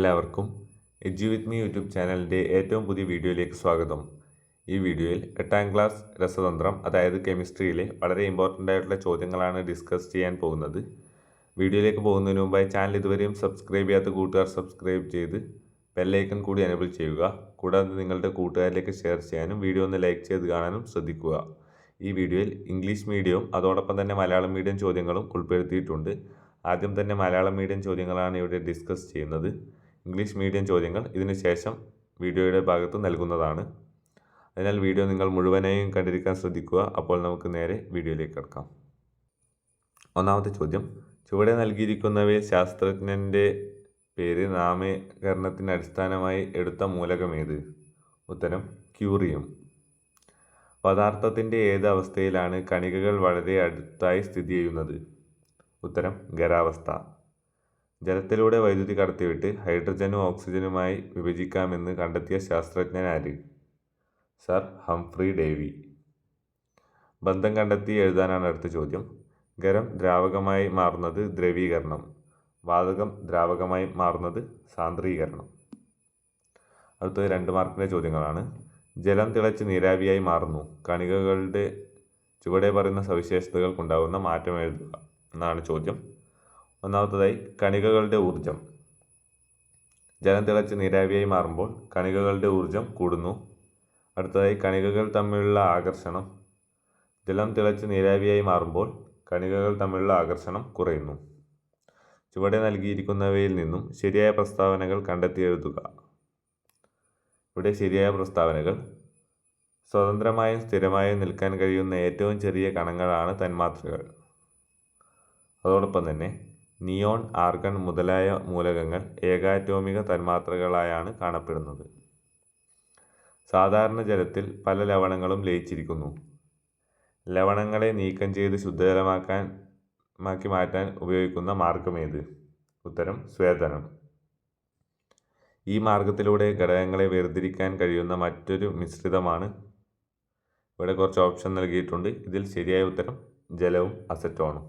എല്ലാവർക്കും edu with me YouTube ചാനലിൻ്റെ ഏറ്റവും പുതിയ വീഡിയോയിലേക്ക് സ്വാഗതം. ഈ വീഡിയോയിൽ 8ാം ക്ലാസ് രസതന്ത്രം അതായത് കെമിസ്ട്രിയിലെ വളരെ ഇമ്പോർട്ടൻ്റ് ആയിട്ടുള്ള ചോദ്യങ്ങളാണ് ഡിസ്കസ് ചെയ്യാൻ പോകുന്നത്. വീഡിയോയിലേക്ക് പോകുന്നതിന് മുമ്പായി ചാനൽ ഇതുവരെയും സബ്സ്ക്രൈബ് ചെയ്യാത്ത കൂട്ടുകാർ സബ്സ്ക്രൈബ് ചെയ്ത് ബെല്ലൈക്കൺ കൂടി എനേബിൾ ചെയ്യുക. കൂടാതെ നിങ്ങളുടെ കൂട്ടുകാരിലേക്ക് ഷെയർ ചെയ്യാനും വീഡിയോ ഒന്ന് ലൈക്ക് ചെയ്ത് കാണാനും ശ്രദ്ധിക്കുക. ഈ വീഡിയോയിൽ ഇംഗ്ലീഷ് മീഡിയവും അതോടൊപ്പം തന്നെ മലയാളം മീഡിയം ചോദ്യങ്ങളും ഉൾപ്പെടുത്തിയിട്ടുണ്ട്. ആദ്യം തന്നെ മലയാളം മീഡിയം ചോദ്യങ്ങളാണ് ഇവിടെ ഡിസ്കസ് ചെയ്യുന്നത്. ഇംഗ്ലീഷ് മീഡിയം ചോദ്യങ്ങൾ ഇതിനു ശേഷം വീഡിയോയുടെ ഭാഗത്ത് നൽകുന്നതാണ്. അതിനാൽ വീഡിയോ നിങ്ങൾ മുഴുവനായും കണ്ടിരിക്കാൻ ശ്രദ്ധിക്കുക. അപ്പോൾ നമുക്ക് നേരെ വീഡിയോയിലേക്ക് കടക്കാം. ഒന്നാമത്തെ ചോദ്യം, ചുവടെ നൽകിയിരിക്കുന്നവയിൽ ശാസ്ത്രജ്ഞൻ്റെ പേര് നാമകരണത്തിന് അടിസ്ഥാനമായി എടുത്ത മൂലകമേത്? ഉത്തരം ക്യൂറിയം. പദാർത്ഥത്തിൻ്റെ ഏത് അവസ്ഥയിലാണ് കണികകൾ വളരെ അടുത്തായി സ്ഥിതി ചെയ്യുന്നത്? ഉത്തരം ഖരാവസ്ഥ. ജലത്തിലൂടെ വൈദ്യുതി കടത്തിവിട്ട് ഹൈഡ്രജനും ഓക്സിജനുമായി വിഭജിക്കാമെന്ന് കണ്ടെത്തിയ ശാസ്ത്രജ്ഞൻ ആര്? Sir Humphrey Davy. ബന്ധം കണ്ടെത്തി എഴുതാനാണ് അടുത്ത ചോദ്യം. ഖരം ദ്രാവകമായി മാറുന്നത് ദ്രവീകരണം, വാതകം ദ്രാവകമായി മാറുന്നത് സാന്ദ്രീകരണം. അടുത്തത് 2 മാർക്കിൻ്റെ ചോദ്യങ്ങളാണ്. ജലം തിളച്ച് നീരാവിയായി മാറുന്നു. കണികകളുടെ ചുവടെ പറയുന്ന സവിശേഷതകൾക്കുണ്ടാകുന്ന മാറ്റം എഴുതുക എന്നാണ് ചോദ്യം. ഒന്നാമത്തേതായി കണികകളുടെ ഊർജം. ജലം തിളച്ച് നീരാവിയായി മാറുമ്പോൾ കണികകളുടെ ഊർജം കൂടുന്നു. അടുത്തതായി കണികകൾ തമ്മിലുള്ള ആകർഷണം. ജലം തിളച്ച് നീരാവിയായി മാറുമ്പോൾ കണികകൾ തമ്മിലുള്ള ആകർഷണം കുറയുന്നു. ചുവടെ നൽകിയിരിക്കുന്നവയിൽ നിന്നും ശരിയായ പ്രസ്താവനകൾ കണ്ടെത്തി എഴുതുക. ഇവിടെ ശരിയായ പ്രസ്താവനകൾ: സ്വതന്ത്രമായും സ്ഥിരമായും നിൽക്കാൻ കഴിയുന്ന ഏറ്റവും ചെറിയ കണങ്ങളാണ് തന്മാത്രകൾ. അതോടൊപ്പം തന്നെ നിയോൺ, ആർഗൺ മുതലായ മൂലകങ്ങൾ ഏകാറ്റോമിക തന്മാത്രകളായാണ് കാണപ്പെടുന്നത്. സാധാരണ ജലത്തിൽ പല ലവണങ്ങളും ലയിച്ചിരിക്കുന്നു. ലവണങ്ങളെ നീക്കം ചെയ്ത് ശുദ്ധജലമാക്കി മാറ്റാൻ ഉപയോഗിക്കുന്ന മാർഗമേത്? ഉത്തരം സ്വേദനം. ഈ മാർഗത്തിലൂടെ ഘടകങ്ങളെ വേർതിരിക്കാൻ കഴിയുന്ന മറ്റൊരു മിശ്രിതമാണ്. ഇവിടെ കുറച്ച് ഓപ്ഷൻ നൽകിയിട്ടുണ്ട്. ഇതിൽ ശരിയായ ഉത്തരം ജലവും അസറ്റോണും.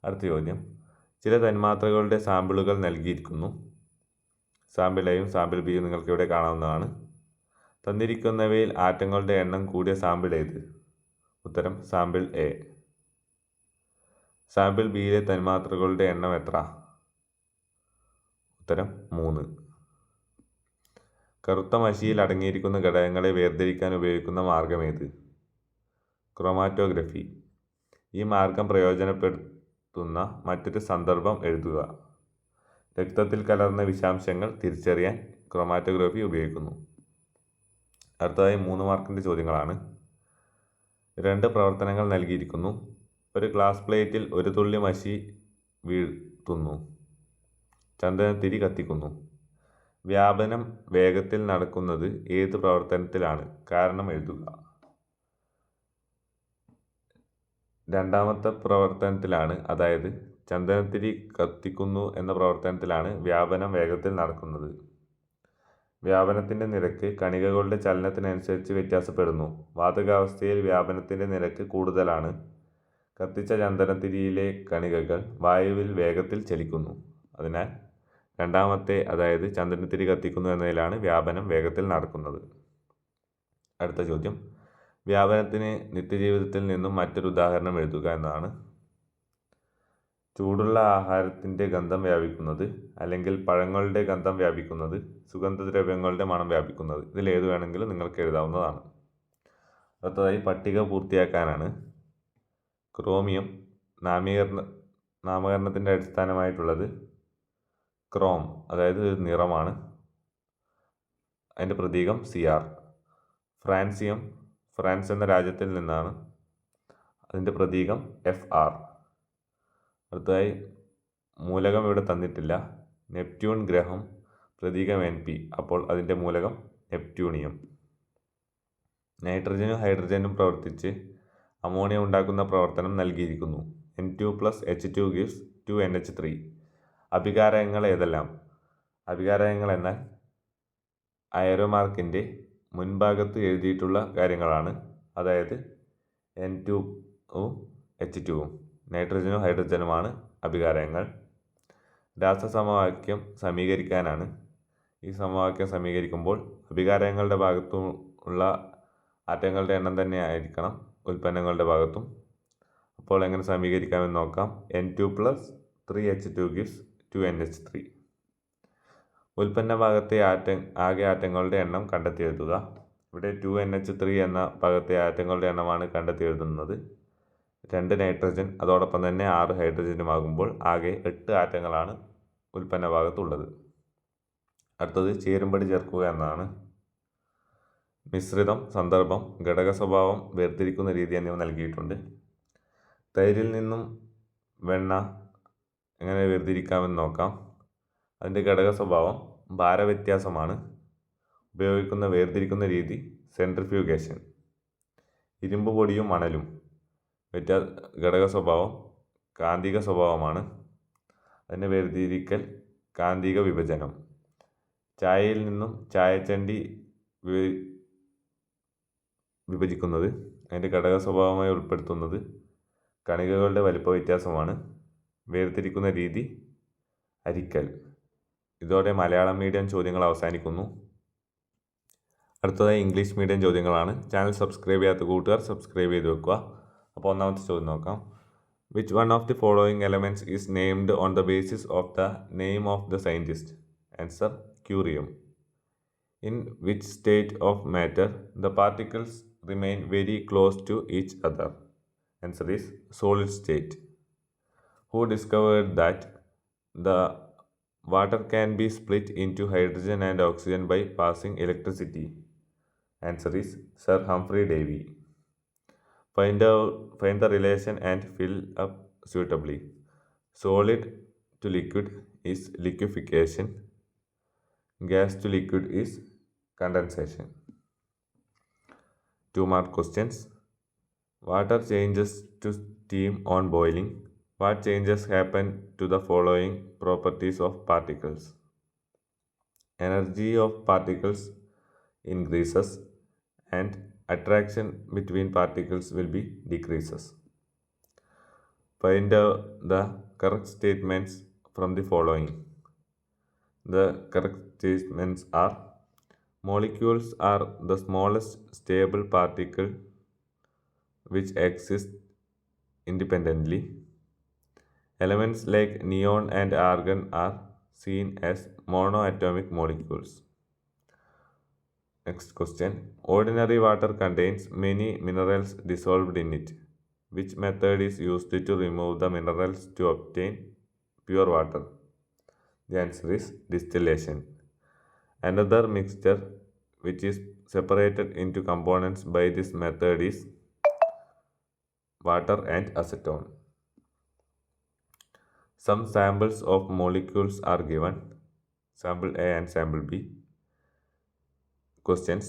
അടുത്ത ചോദ്യം, ചില തന്മാത്രകളുടെ സാമ്പിളുകൾ നൽകിയിരിക്കുന്നു. സാമ്പിൾ എയും സാമ്പിൾ ബിയും നിങ്ങൾക്കിവിടെ കാണാവുന്നതാണ്. തന്നിരിക്കുന്നവയിൽ ആറ്റങ്ങളുടെ എണ്ണം കൂടിയ സാമ്പിൾ ഏത്? ഉത്തരം സാമ്പിൾ എ. സാമ്പിൾ ബിയിലെ തന്മാത്രകളുടെ എണ്ണം എത്ര? ഉത്തരം 3. കറുത്ത മഷിയിൽ അടങ്ങിയിരിക്കുന്ന ഘടകങ്ങളെ വേർതിരിക്കാൻ ഉപയോഗിക്കുന്ന മാർഗമേത്? ക്രോമാറ്റോഗ്രഫി. ഈ മാർഗം പ്രയോജനപ്പെടുത്തുന്ന മറ്റൊരു സന്ദർഭം എഴുതുക. രക്തത്തിൽ കലർന്ന വിഷാംശങ്ങൾ തിരിച്ചറിയാൻ ക്രോമാറ്റോഗ്രഫി ഉപയോഗിക്കുന്നു. അടുത്തതായി 3 മാർക്കിൻ്റെ ചോദ്യങ്ങളാണ്. 2 പ്രവർത്തനങ്ങൾ നൽകിയിരിക്കുന്നു. ഒരു ഗ്ലാസ് പ്ലേറ്റിൽ ഒരു തുള്ളി മഷി വീഴ്ത്തുന്നു. ചന്ദനത്തിരി കത്തിക്കുന്നു. വ്യാപനം വേഗത്തിൽ നടക്കുന്നത് ഏത് പ്രവർത്തനത്തിലാണ്? കാരണം എഴുതുക. രണ്ടാമത്തെ പ്രവർത്തനത്തിലാണ്, അതായത് ചന്ദനത്തിരി കത്തിക്കുന്നു എന്ന പ്രവർത്തനത്തിലാണ് വ്യാപനം വേഗത്തിൽ നടക്കുന്നത്. വ്യാപനത്തിൻ്റെ നിരക്ക് കണികകളുടെ ചലനത്തിനനുസരിച്ച് വ്യത്യാസപ്പെടുന്നു. വാതകാവസ്ഥയിൽ വ്യാപനത്തിൻ്റെ നിരക്ക് കൂടുതലാണ്. കത്തിച്ച ചന്ദനത്തിരിയിലെ കണികകൾ വായുവിൽ വേഗത്തിൽ ചലിക്കുന്നു. അതിനാൽ രണ്ടാമത്തെ, അതായത് ചന്ദനത്തിരി കത്തിക്കുന്നു എന്നതിലാണ് വ്യാപനം വേഗത്തിൽ നടക്കുന്നത്. അടുത്ത ചോദ്യം, വ്യാപനത്തിന് നിത്യജീവിതത്തിൽ നിന്നും മറ്റൊരു ഉദാഹരണം എഴുതുക എന്നാണ്. ചൂടുള്ള ആഹാരത്തിൻ്റെ ഗന്ധം വ്യാപിക്കുന്നത്, അല്ലെങ്കിൽ പഴങ്ങളുടെ ഗന്ധം വ്യാപിക്കുന്നത്, സുഗന്ധദ്രവ്യങ്ങളുടെ മണം വ്യാപിക്കുന്നത്. ഇതിലേത് വേണമെങ്കിലും നിങ്ങൾക്ക് എഴുതാവുന്നതാണ്. അടുത്തതായി പട്ടിക പൂർത്തിയാക്കാനാണ്. ക്രോമിയം നാമകരണത്തിൻ്റെ അടിസ്ഥാനമായിട്ടുള്ളത് ക്രോം, അതായത് നിറമാണ്. അതിൻ്റെ പ്രതീകം Cr. ഫ്രാൻസിയം ഫ്രാൻസ് എന്ന രാജ്യത്തിൽ നിന്നാണ്. അതിൻ്റെ പ്രതീകം Fr. അടുത്തതായി മൂലകം ഇവിടെ തന്നിട്ടില്ല. നെപ്റ്റ്യൂൺ ഗ്രഹം, പ്രതീകം Np. അപ്പോൾ അതിൻ്റെ മൂലകം നെപ്റ്റ്യൂണിയം. നൈട്രജനും ഹൈഡ്രജനും പ്രവർത്തിച്ച് അമോണിയ ഉണ്ടാക്കുന്ന പ്രവർത്തനം നൽകിയിരിക്കുന്നു. N2+H2 gives 2NH3. അഭികാരകങ്ങൾ ഏതെല്ലാം? അഭികാരകങ്ങൾ എന്നാൽ അയരോ മാർക്കിൻ്റെ മുൻഭാഗത്ത് എഴുതിയിട്ടുള്ള കാര്യങ്ങളാണ്. അതായത് N2ഉം H2ഉം നൈട്രജനും ഹൈഡ്രജനുമാണ് അഭികാരകങ്ങൾ. രാസസമവാക്യം സമീകരിക്കാനാണ്. ഈ സമവാക്യം സമീകരിക്കുമ്പോൾ അഭികാരങ്ങളുടെ ഭാഗത്തുള്ള ആറ്റങ്ങളുടെ എണ്ണം തന്നെ ആയിരിക്കണം ഉൽപ്പന്നങ്ങളുടെ ഭാഗത്തും. അപ്പോൾ എങ്ങനെ സമീകരിക്കാമെന്ന് നോക്കാം. N2 + 3H2 gives 2NH3. ഉൽപ്പന്ന ഭാഗത്തെ ആകെ ആറ്റങ്ങളുടെ എണ്ണം കണ്ടെത്തി എഴുതുക. ഇവിടെ 2NH3 എന്ന ഭാഗത്തെ ആറ്റങ്ങളുടെ എണ്ണമാണ് കണ്ടെത്തി എഴുതുന്നത്. 2 നൈട്രജൻ അതോടൊപ്പം തന്നെ 6 ഹൈഡ്രജനുമാകുമ്പോൾ ആകെ 8 ആറ്റങ്ങളാണ് ഉൽപ്പന്ന ഭാഗത്തുള്ളത്. അടുത്തത് ചേരുംപടി ചേർക്കുക എന്നതാണ്. മിശ്രിതം, സന്ദർഭം, ഘടക സ്വഭാവം, വേർതിരിക്കുന്ന രീതി എന്നിവ നൽകിയിട്ടുണ്ട്. തൈരിൽ നിന്നും വെണ്ണ എങ്ങനെ വേർതിരിക്കാമെന്ന് നോക്കാം. അതിൻ്റെ ഘടക സ്വഭാവം ഭാരവ്യത്യാസമാണ്. ഉപയോഗിക്കുന്ന വേർതിരിക്കുന്ന രീതി സെൻട്രിഫ്യൂഗേഷൻ. ഇരുമ്പ് പൊടിയും മണലും ഘടക സ്വഭാവം കാന്തിക സ്വഭാവമാണ്. അതിനെ വേർതിരിക്കൽ കാന്തിക വിഭജനം. ചായയിൽ നിന്നും ചായച്ചണ്ടി വിഭജിക്കുന്നത് അതിൻ്റെ ഘടക സ്വഭാവമായി ഉൾപ്പെടുത്തുന്നത് കണികകളുടെ വലിപ്പ വ്യത്യാസമാണ്. വേർതിരിക്കുന്ന രീതി അരിക്കൽ. ഇതോടെ മലയാളം മീഡിയം ചോദ്യങ്ങൾ അവസാനിക്കുന്നു. അടുത്തതായി ഇംഗ്ലീഷ് മീഡിയം ചോദ്യങ്ങളാണ്. ചാനൽ സബ്സ്ക്രൈബ് ചെയ്യാത്ത കൂട്ടുകാർ സബ്സ്ക്രൈബ് ചെയ്ത് വെക്കുക. അപ്പോൾ ഒന്നാമത്തെ ചോദ്യം നോക്കാം. Which one of the following elements is named on the basis of the name of the scientist? Answer curium. In which state of matter the particles remain very close to each other? Answer is solid state. Who discovered that the water can be split into hydrogen and oxygen by passing electricity? Answer is Sir Humphrey Davy. Find the relation and fill up suitably. Solid to liquid is liquefaction. Gas to liquid is condensation. 2-mark questions. Water changes to steam on boiling. What changes happen to the following properties of particles? Energy of particles increases and attraction between particles will be decreases. Find the correct statements from the following. The correct statements are: molecules are the smallest stable particle which exist independently. Elements like neon and argon are seen as monoatomic molecules. Next question. Ordinary water contains many minerals dissolved in it. Which method is used to remove the minerals to obtain pure water? The answer is distillation. Another mixture which is separated into components by this method is water and acetone. Some samples of molecules are given. Sample A and sample B. Questions.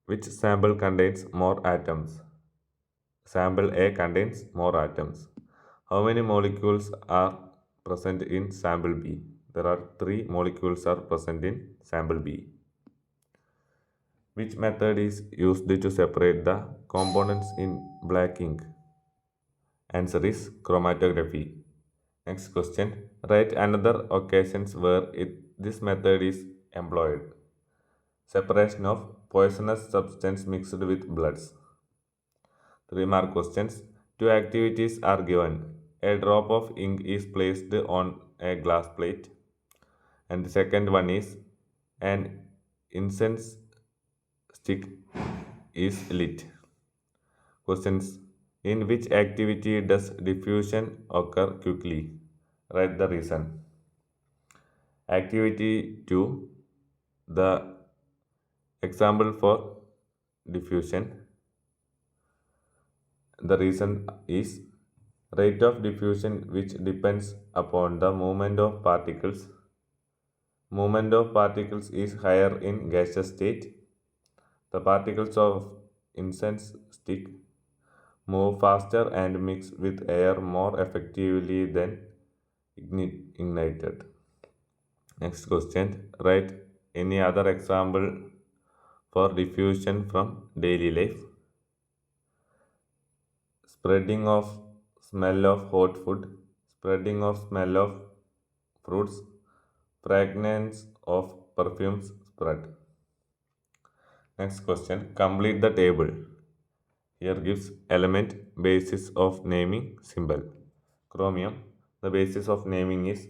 Which sample contains more atoms? Sample A contains more atoms. How many molecules are present in sample B? There are 3 molecules are present in sample B. Which method is used to separate the components in black ink? Answer is chromatography. Next question. Write another occasions where this method is employed. Separation of poisonous substance mixed with bloods. 3-mark questions. 2 activities are given. A drop of ink is placed on a glass plate, and the second one is an incense stick is lit. Questions. In which activity does diffusion occur quickly? Write the reason. Activity 2. The example for diffusion. The reason is rate of diffusion which depends upon the movement of particles. Movement of particles is higher in gaseous state. The particles of incense stick move faster and mix with air more effectively than ignited. Next question. Write any other example for diffusion from daily life. Spreading of smell of hot food. Spreading of smell of fruits, fragrance of perfumes spread. Next question, complete the table. Here gives element, basis of naming, symbol. Chromium, the basis of naming is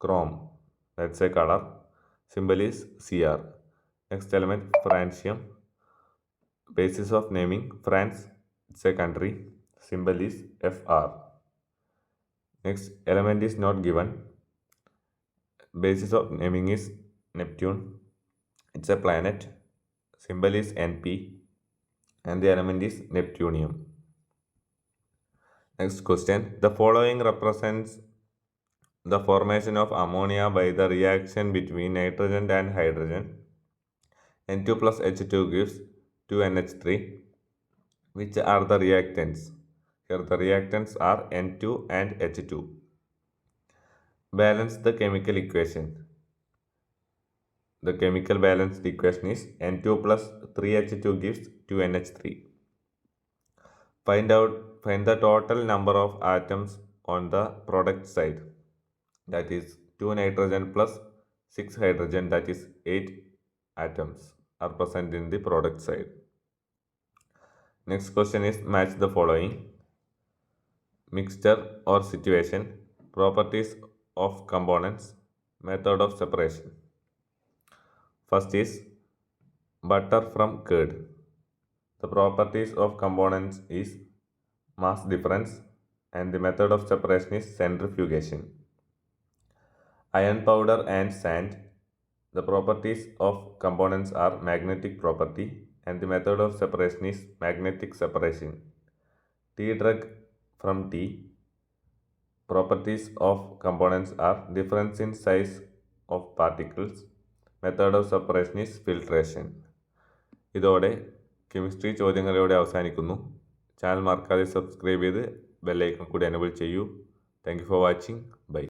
chrome, that's a color. Symbol is Cr. Next element, francium, basis of naming France, it's a country. Symbol is Fr. Next element is not given. Basis of naming is Neptune, it's a planet. Symbol is Np and the element is neptunium. Next question, the following represents the formation of ammonia by the reaction between nitrogen and hydrogen. N2 plus H2 gives 2NH3. Which are the reactants? Here the reactants are N2 and H2. Balance the chemical equation. The chemical balanced equation is N2 plus 3H2 gives 2NH3. Find the total number of atoms on the product side. That is 2 nitrogen plus 6 hydrogen, that is 8 atoms are present in the product side. Next question is match the following. Mixture or situation, properties of components, method of separation. First is butter from curd. The properties of components is mass difference and the method of separation is centrifugation. Iron powder and sand. The properties of components are magnetic property and the method of separation is magnetic separation. Tea drug from tea. Properties of components are difference in size of particles. Method of separation is filtration. ഇതോടെ chemistry ചോദ്യങ്ങൾ ഇവിടെ അവസാനിക്കുന്നു. Channel മറക്കാതെ subscribe ചെയ്ത് bell icon കൂടി enable ചെയ്യൂ. Thank you for watching. By.